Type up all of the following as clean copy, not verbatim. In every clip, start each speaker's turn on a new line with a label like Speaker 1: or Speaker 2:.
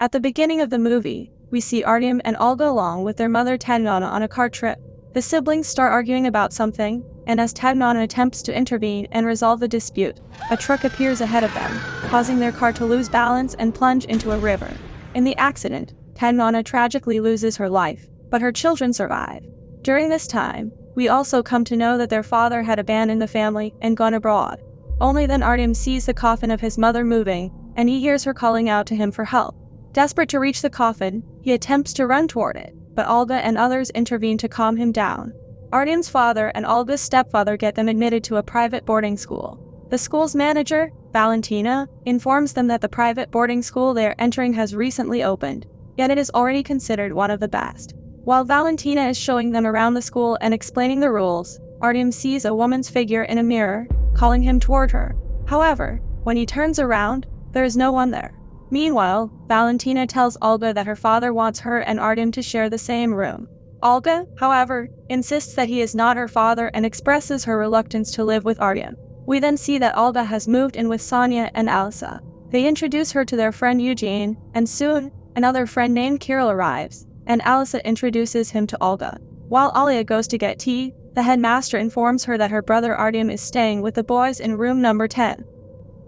Speaker 1: At the beginning of the movie, we see Artyom and Olga along with their mother Tadnana on a car trip. The siblings start arguing about something, and as Tadnana attempts to intervene and resolve the dispute, a truck appears ahead of them, causing their car to lose balance and plunge into a river. In the accident, Tadnana tragically loses her life, but her children survive. During this time, we also come to know that their father had abandoned the family and gone abroad. Only then Artyom sees the coffin of his mother moving, and he hears her calling out to him for help. Desperate to reach the coffin, he attempts to run toward it, but Olga and others intervene to calm him down. Artyom's father and Olga's stepfather get them admitted to a private boarding school. The school's manager, Valentina, informs them that the private boarding school they are entering has recently opened, yet it is already considered one of the best. While Valentina is showing them around the school and explaining the rules, Artyom sees a woman's figure in a mirror, calling him toward her. However, when he turns around, there is no one there. Meanwhile, Valentina tells Olga that her father wants her and Artyom to share the same room. Olga, however, insists that he is not her father and expresses her reluctance to live with Artyom. We then see that Olga has moved in with Sonia and Alisa. They introduce her to their friend Eugene, and soon, another friend named Kirill arrives, and Alisa introduces him to Olga. While Alia goes to get tea, the headmaster informs her that her brother Artyom is staying with the boys in room number 10.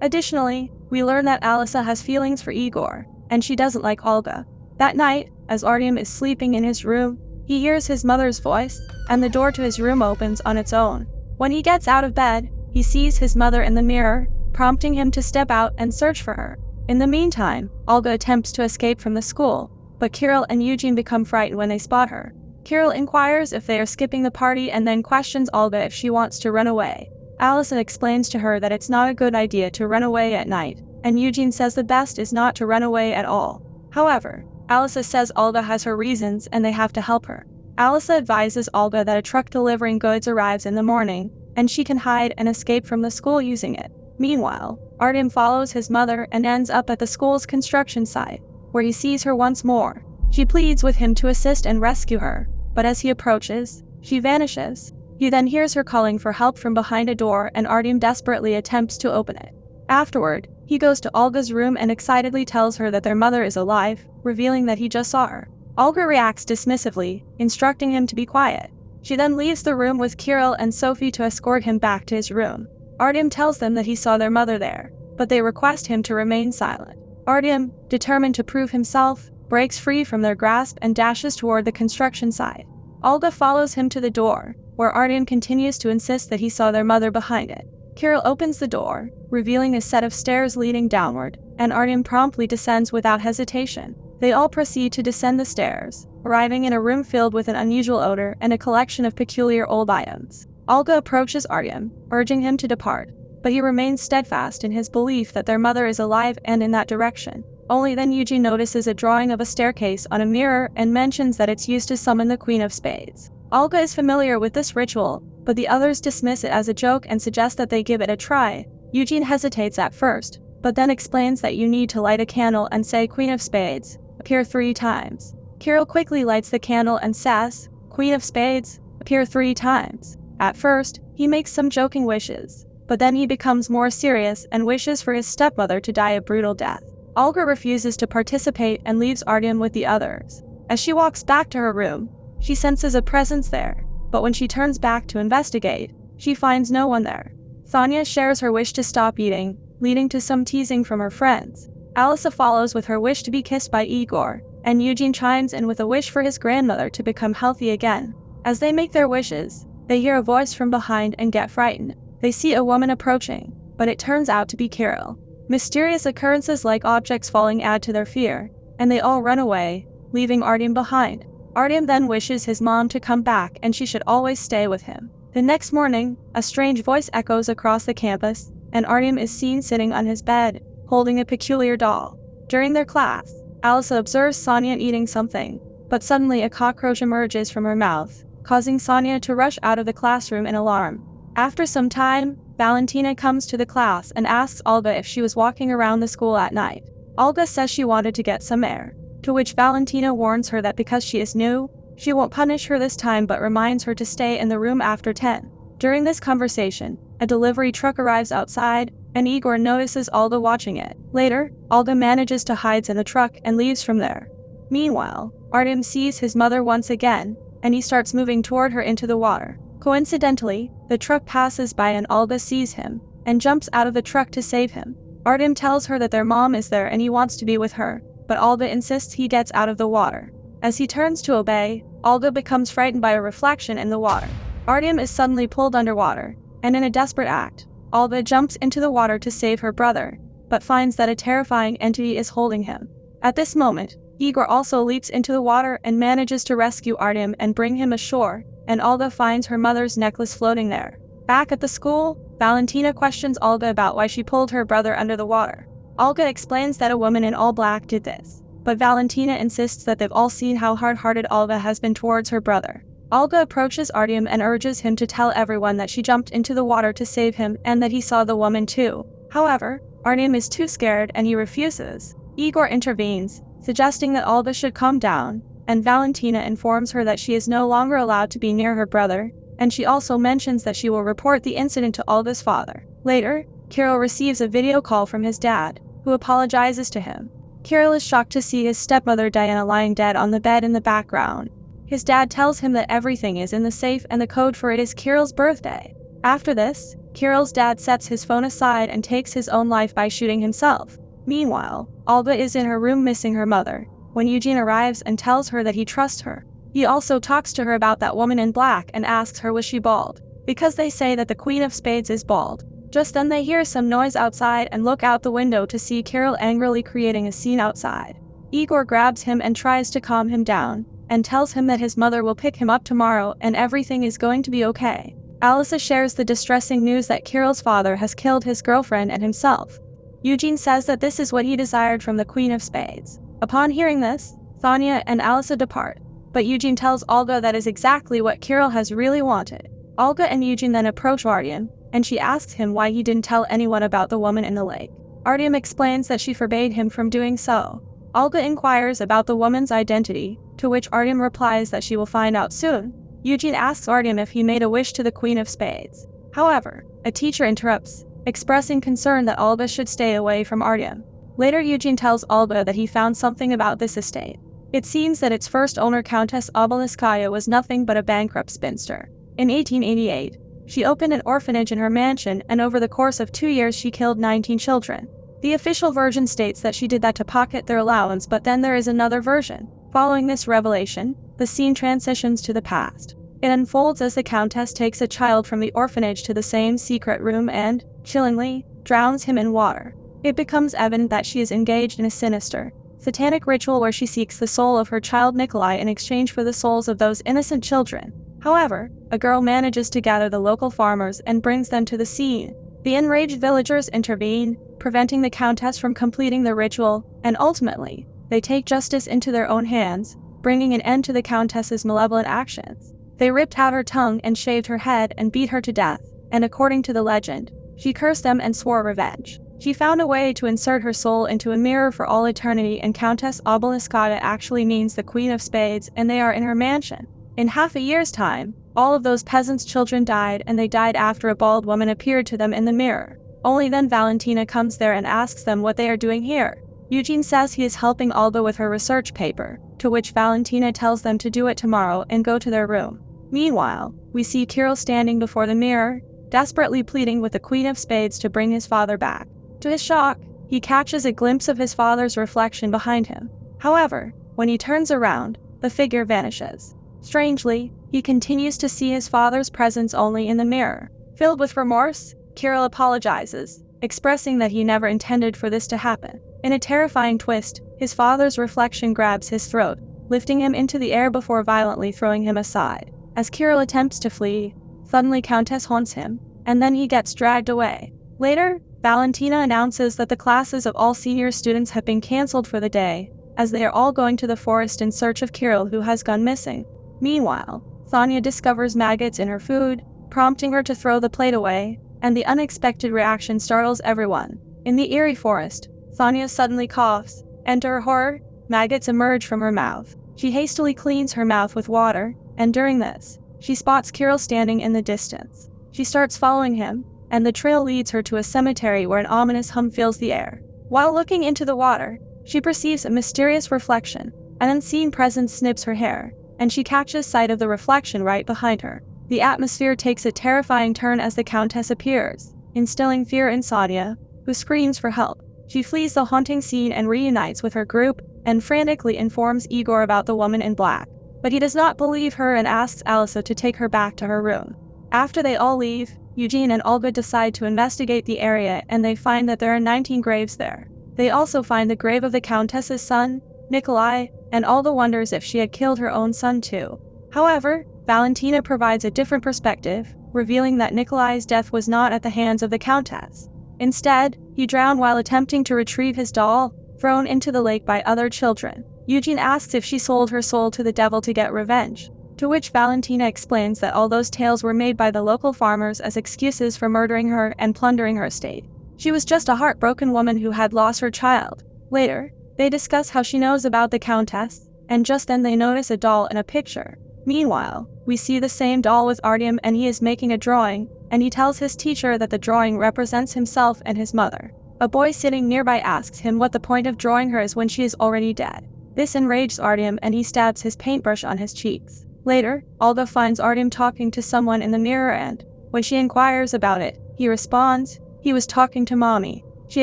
Speaker 1: Additionally, we learn that Alisa has feelings for Igor, and she doesn't like Olga. That night, as Artyom is sleeping in his room, he hears his mother's voice, and the door to his room opens on its own. When he gets out of bed, he sees his mother in the mirror, prompting him to step out and search for her. In the meantime, Olga attempts to escape from the school, but Kirill and Eugene become frightened when they spot her. Kirill inquires if they are skipping the party and then questions Olga if she wants to run away. Alisa explains to her that it's not a good idea to run away at night, and Eugene says the best is not to run away at all. However, Alisa says Olga has her reasons and they have to help her. Alisa advises Olga that a truck delivering goods arrives in the morning, and she can hide and escape from the school using it. Meanwhile, Artyom follows his mother and ends up at the school's construction site, where he sees her once more. She pleads with him to assist and rescue her, but as he approaches, she vanishes. He then hears her calling for help from behind a door, and Artyom desperately attempts to open it. Afterward, he goes to Olga's room and excitedly tells her that their mother is alive, revealing that he just saw her. Olga reacts dismissively, instructing him to be quiet. She then leaves the room with Kirill and Sophie to escort him back to his room. Artyom tells them that he saw their mother there, but they request him to remain silent. Artyom, determined to prove himself, breaks free from their grasp and dashes toward the construction site. Olga follows him to the door, where Artyom continues to insist that he saw their mother behind it. Kirill opens the door, revealing a set of stairs leading downward, and Artyom promptly descends without hesitation. They all proceed to descend the stairs, arriving in a room filled with an unusual odor and a collection of peculiar old items. Olga approaches Artyom, urging him to depart, but he remains steadfast in his belief that their mother is alive and in that direction. Only then Eugene notices a drawing of a staircase on a mirror and mentions that it's used to summon the Queen of Spades. Olga is familiar with this ritual, but the others dismiss it as a joke and suggest that they give it a try. Eugene hesitates at first, but then explains that you need to light a candle and say Queen of Spades, appear 3 times. Kirill quickly lights the candle and says, Queen of Spades, appear 3 times. At first, he makes some joking wishes, but then he becomes more serious and wishes for his stepmother to die a brutal death. Olga refuses to participate and leaves Artyom with the others. As she walks back to her room, she senses a presence there, but when she turns back to investigate, she finds no one there. Sonia shares her wish to stop eating, leading to some teasing from her friends. Alisa follows with her wish to be kissed by Igor, and Eugene chimes in with a wish for his grandmother to become healthy again. As they make their wishes, they hear a voice from behind and get frightened. They see a woman approaching, but it turns out to be Kirill. Mysterious occurrences like objects falling add to their fear, and they all run away, leaving Artyom behind. Artyom then wishes his mom to come back and she should always stay with him. The next morning, a strange voice echoes across the campus, and Artyom is seen sitting on his bed, holding a peculiar doll. During their class, Alisa observes Sonia eating something, but suddenly a cockroach emerges from her mouth, causing Sonia to rush out of the classroom in alarm. After some time, Valentina comes to the class and asks Olga if she was walking around the school at night. Olga says she wanted to get some air, to which Valentina warns her that because she is new, she won't punish her this time but reminds her to stay in the room after 10. During this conversation, a delivery truck arrives outside, and Igor notices Olga watching it. Later, Olga manages to hide in the truck and leaves from there. Meanwhile, Artyom sees his mother once again, and he starts moving toward her into the water. Coincidentally, the truck passes by and Olga sees him, and jumps out of the truck to save him. Artyom tells her that their mom is there and he wants to be with her, but Olga insists he gets out of the water. As he turns to obey, Olga becomes frightened by a reflection in the water. Artyom is suddenly pulled underwater, and in a desperate act, Olga jumps into the water to save her brother, but finds that a terrifying entity is holding him. At this moment, Igor also leaps into the water and manages to rescue Artyom and bring him ashore, and Olga finds her mother's necklace floating there. Back at the school, Valentina questions Olga about why she pulled her brother under the water. Olga explains that a woman in all black did this, but Valentina insists that they've all seen how hard-hearted Olga has been towards her brother. Olga approaches Artyom and urges him to tell everyone that she jumped into the water to save him and that he saw the woman too. However, Artyom is too scared and he refuses. Igor intervenes, suggesting that Olga should calm down, and Valentina informs her that she is no longer allowed to be near her brother, and she also mentions that she will report the incident to Olga's father. Later, Kirill receives a video call from his dad, who apologizes to him. Kirill is shocked to see his stepmother Diana lying dead on the bed in the background. His dad tells him that everything is in the safe and the code for it is Kirill's birthday. After this, Kirill's dad sets his phone aside and takes his own life by shooting himself. Meanwhile, Olga is in her room missing her mother, when Eugene arrives and tells her that he trusts her. He also talks to her about that woman in black and asks her was she bald, because they say that the Queen of Spades is bald. Just then they hear some noise outside and look out the window to see Kirill angrily creating a scene outside. Igor grabs him and tries to calm him down, and tells him that his mother will pick him up tomorrow and everything is going to be okay. Alisa shares the distressing news that Kirill's father has killed his girlfriend and himself. Eugene says that this is what he desired from the Queen of Spades. Upon hearing this, Sonia and Alisa depart, but Eugene tells Olga that is exactly what Kirill has really wanted. Olga and Eugene then approach Artyom, and she asks him why he didn't tell anyone about the woman in the lake. Artyom explains that she forbade him from doing so. Olga inquires about the woman's identity, to which Artyom replies that she will find out soon. Eugene asks Artyom if he made a wish to the Queen of Spades. However, a teacher interrupts, expressing concern that Olga should stay away from Artyom. Later, Eugene tells Olga that he found something about this estate. It seems that its first owner, Countess Obeliskaya, was nothing but a bankrupt spinster. In 1888, she opened an orphanage in her mansion, and over the course of 2 years she killed 19 children. The official version states that she did that to pocket their allowance, but then there is another version. Following this revelation, the scene transitions to the past. It unfolds as the Countess takes a child from the orphanage to the same secret room and, chillingly, drowns him in water. It becomes evident that she is engaged in a sinister, satanic ritual where she seeks the soul of her child Nikolai in exchange for the souls of those innocent children. However, a girl manages to gather the local farmers and brings them to the scene. The enraged villagers intervene, preventing the Countess from completing the ritual, and ultimately, they take justice into their own hands, bringing an end to the Countess's malevolent actions. They ripped out her tongue and shaved her head and beat her to death, and according to the legend, she cursed them and swore revenge. She found a way to insert her soul into a mirror for all eternity, and Countess Obeliskaya actually means the Queen of Spades, and they are in her mansion. In half a year's time, all of those peasants' children died, and they died after a bald woman appeared to them in the mirror. Only then Valentina comes there and asks them what they are doing here. Eugene says he is helping Olga with her research paper, to which Valentina tells them to do it tomorrow and go to their room. Meanwhile, we see Kirill standing before the mirror, desperately pleading with the Queen of Spades to bring his father back. To his shock, he catches a glimpse of his father's reflection behind him. However, when he turns around, the figure vanishes. Strangely, he continues to see his father's presence only in the mirror. Filled with remorse, Kirill apologizes, expressing that he never intended for this to happen. In a terrifying twist, his father's reflection grabs his throat, lifting him into the air before violently throwing him aside. As Kirill attempts to flee, suddenly Countess haunts him, and then he gets dragged away. Later, Valentina announces that the classes of all senior students have been cancelled for the day, as they are all going to the forest in search of Kirill, who has gone missing. Meanwhile, Sonia discovers maggots in her food, prompting her to throw the plate away, and the unexpected reaction startles everyone. In the eerie forest, Sonia suddenly coughs, and to her horror, maggots emerge from her mouth. She hastily cleans her mouth with water, and during this, she spots Kirill standing in the distance. She starts following him, and the trail leads her to a cemetery where an ominous hum fills the air. While looking into the water, she perceives a mysterious reflection. An unseen presence snips her hair, and she catches sight of the reflection right behind her. The atmosphere takes a terrifying turn as the Countess appears, instilling fear in Sonia, who screams for help. She flees the haunting scene and reunites with her group, and frantically informs Igor about the woman in black. But he does not believe her and asks Alisa to take her back to her room. After they all leave, Eugene and Olga decide to investigate the area, and they find that there are 19 graves there. They also find the grave of the Countess's son, Nikolai, and Olga wonders if she had killed her own son too. However, Valentina provides a different perspective, revealing that Nikolai's death was not at the hands of the Countess. Instead, he drowned while attempting to retrieve his doll, thrown into the lake by other children. Eugene asks if she sold her soul to the devil to get revenge, to which Valentina explains that all those tales were made by the local farmers as excuses for murdering her and plundering her estate. She was just a heartbroken woman who had lost her child. Later, they discuss how she knows about the Countess, and just then they notice a doll in a picture. Meanwhile, we see the same doll with Artyom, and he is making a drawing, and he tells his teacher that the drawing represents himself and his mother. A boy sitting nearby asks him what the point of drawing her is when she is already dead. This enrages Artyom, and he stabs his paintbrush on his cheeks. Later, Olga finds Artyom talking to someone in the mirror, and when she inquires about it, he responds, "He was talking to mommy." She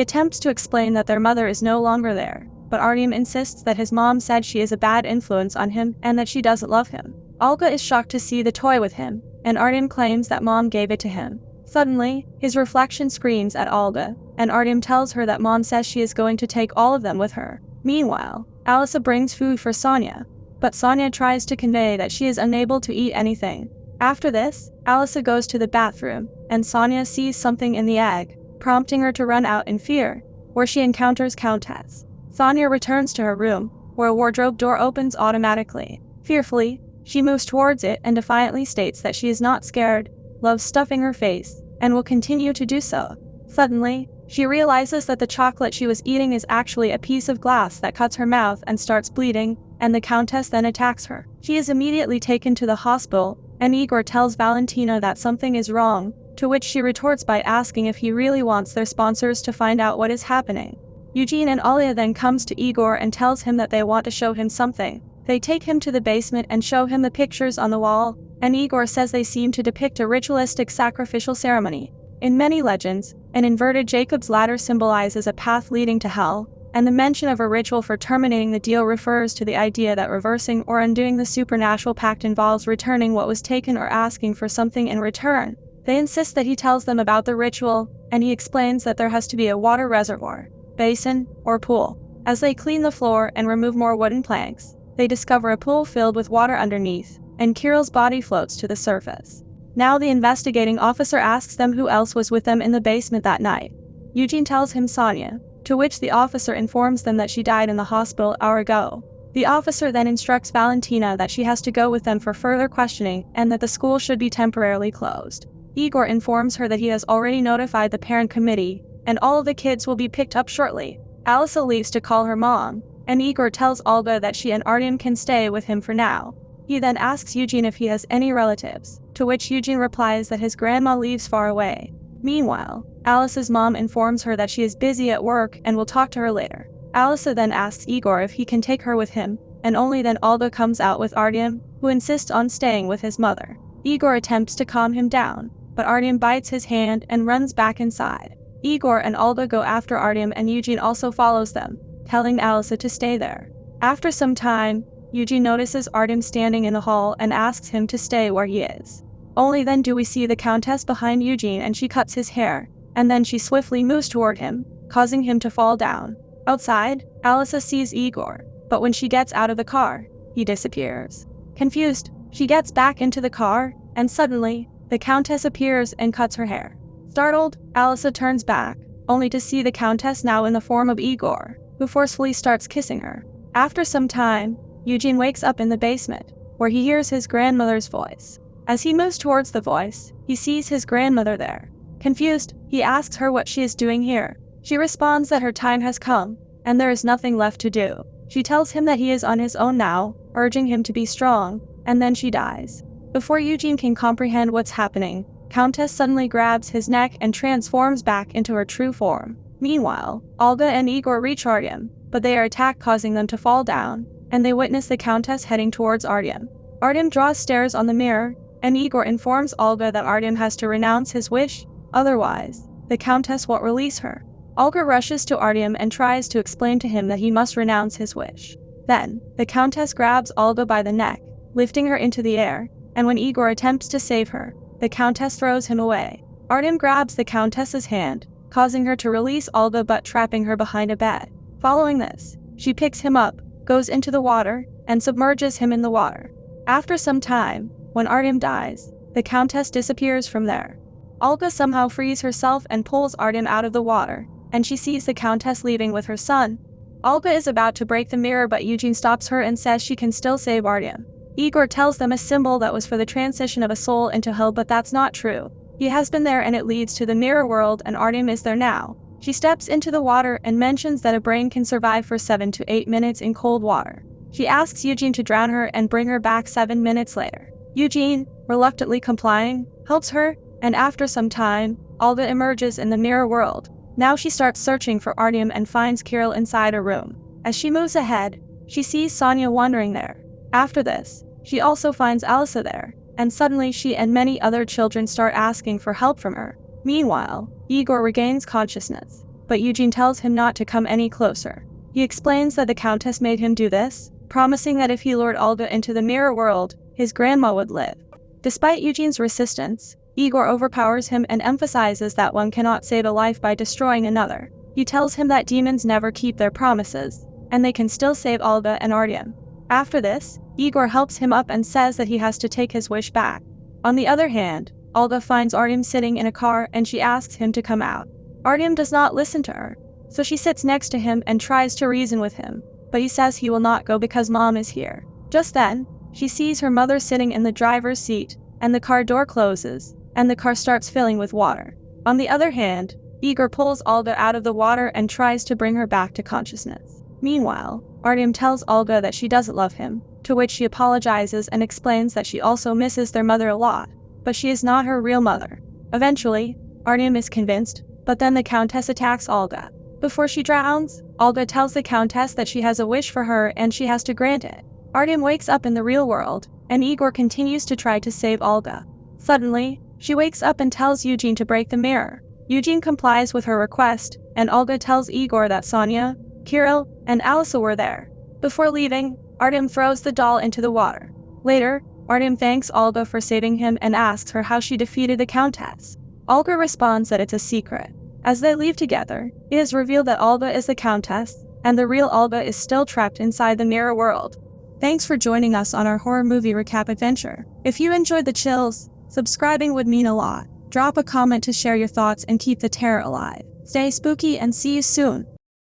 Speaker 1: attempts to explain that their mother is no longer there, but Artyom insists that his mom said she is a bad influence on him and that she doesn't love him. Olga is shocked to see the toy with him, and Artyom claims that mom gave it to him. Suddenly, his reflection screams at Olga, and Artyom tells her that mom says she is going to take all of them with her. Meanwhile, Alisa brings food for Sonia, but Sonia tries to convey that she is unable to eat anything. After this, Alisa goes to the bathroom, and Sonia sees something in the egg, prompting her to run out in fear, where she encounters Countess. Sonia returns to her room, where a wardrobe door opens automatically. Fearfully, she moves towards it and defiantly states that she is not scared, loves stuffing her face, and will continue to do so. Suddenly, she realizes that the chocolate she was eating is actually a piece of glass that cuts her mouth and starts bleeding, and the Countess then attacks her. She is immediately taken to the hospital, and Igor tells Valentina that something is wrong, to which she retorts by asking if he really wants their sponsors to find out what is happening. Eugene and Alia then comes to Igor and tells him that they want to show him something. They take him to the basement and show him the pictures on the wall, and Igor says they seem to depict a ritualistic sacrificial ceremony. In many legends, an inverted Jacob's ladder symbolizes a path leading to hell, and the mention of a ritual for terminating the deal refers to the idea that reversing or undoing the supernatural pact involves returning what was taken or asking for something in return. They insist that he tells them about the ritual, and he explains that there has to be a water reservoir, basin, or pool. As they clean the floor and remove more wooden planks, they discover a pool filled with water underneath, and Kirill's body floats to the surface. Now the investigating officer asks them who else was with them in the basement that night. Eugene tells him Sonia, to which the officer informs them that she died in the hospital an hour ago. The officer then instructs Valentina that she has to go with them for further questioning and that the school should be temporarily closed. Igor informs her that he has already notified the parent committee, and all of the kids will be picked up shortly. Alisa leaves to call her mom, and Igor tells Olga that she and Artyom can stay with him for now. He then asks Eugene if he has any relatives, to which Eugene replies that his grandma lives far away. Meanwhile, Alice's mom informs her that she is busy at work and will talk to her later. Alisa then asks Igor if he can take her with him, and only then Olga comes out with Artyom, who insists on staying with his mother. Igor attempts to calm him down, but Artyom bites his hand and runs back inside. Igor and Olga go after Artyom, and Eugene also follows them, telling Alisa to stay there. After some time, Eugene notices Artyom standing in the hall and asks him to stay where he is. Only then do we see the Countess behind Eugene, and she cuts his hair, and then she swiftly moves toward him, causing him to fall down. Outside, Alisa sees Igor, but when she gets out of the car, he disappears. Confused, she gets back into the car, and suddenly, the Countess appears and cuts her hair. Startled, Alisa turns back, only to see the Countess now in the form of Igor, who forcefully starts kissing her. After some time, Eugene wakes up in the basement, where he hears his grandmother's voice. As he moves towards the voice, he sees his grandmother there. Confused, he asks her what she is doing here. She responds that her time has come, and there is nothing left to do. She tells him that he is on his own now, urging him to be strong, and then she dies. Before Eugene can comprehend what's happening, Countess suddenly grabs his neck and transforms back into her true form. Meanwhile, Olga and Igor reach Artyom, but they are attacked, causing them to fall down, and they witness the Countess heading towards Artyom. Artyom draws stares on the mirror, and Igor informs Olga that Artyom has to renounce his wish, otherwise, the Countess won't release her. Olga rushes to Artyom and tries to explain to him that he must renounce his wish. Then, the Countess grabs Olga by the neck, lifting her into the air, and when Igor attempts to save her, the Countess throws him away. Artyom grabs the Countess's hand, causing her to release Olga but trapping her behind a bed. Following this, she picks him up, goes into the water, and submerges him in the water. After some time, when Artyom dies, the Countess disappears from there. Olga somehow frees herself and pulls Artyom out of the water, and she sees the Countess leaving with her son. Olga is about to break the mirror, but Eugene stops her and says she can still save Artyom. Igor tells them a symbol that was for the transition of a soul into hell, but that's not true. He has been there and it leads to the mirror world, and Artyom is there now. She steps into the water and mentions that a brain can survive for 7 to 8 minutes in cold water. She asks Eugene to drown her and bring her back 7 minutes later. Eugene, reluctantly complying, helps her, and after some time, Olga emerges in the mirror world. Now she starts searching for Artyom and finds Kirill inside a room. As she moves ahead, she sees Sonia wandering there. After this, she also finds Alisa there, and suddenly she and many other children start asking for help from her. Meanwhile, Igor regains consciousness, but Eugene tells him not to come any closer. He explains that the Countess made him do this, promising that if he lured Olga into the mirror world, his grandma would live. Despite Eugene's resistance, Igor overpowers him and emphasizes that one cannot save a life by destroying another. He tells him that demons never keep their promises, and they can still save Olga and Artyom. After this, Igor helps him up and says that he has to take his wish back. On the other hand, Olga finds Artyom sitting in a car and she asks him to come out. Artyom does not listen to her, so she sits next to him and tries to reason with him, but he says he will not go because Mom is here. Just then, she sees her mother sitting in the driver's seat, and the car door closes, and the car starts filling with water. On the other hand, Igor pulls Olga out of the water and tries to bring her back to consciousness. Meanwhile, Artyom tells Olga that she doesn't love him, to which she apologizes and explains that she also misses their mother a lot, but she is not her real mother. Eventually, Artyom is convinced, but then the Countess attacks Olga. Before she drowns, Olga tells the Countess that she has a wish for her and she has to grant it. Artyom wakes up in the real world, and Igor continues to try to save Olga. Suddenly, she wakes up and tells Eugene to break the mirror. Eugene complies with her request, and Olga tells Igor that Sonia, Kirill, and Alisa were there. Before leaving, Artyom throws the doll into the water. Later, Artyom thanks Olga for saving him and asks her how she defeated the Countess. Olga responds that it's a secret. As they leave together, it is revealed that Olga is the Countess, and the real Olga is still trapped inside the mirror world. Thanks for joining us on our horror movie recap adventure. If you enjoyed the chills, subscribing would mean a lot. Drop a comment to share your thoughts and keep the terror alive. Stay spooky and see you soon.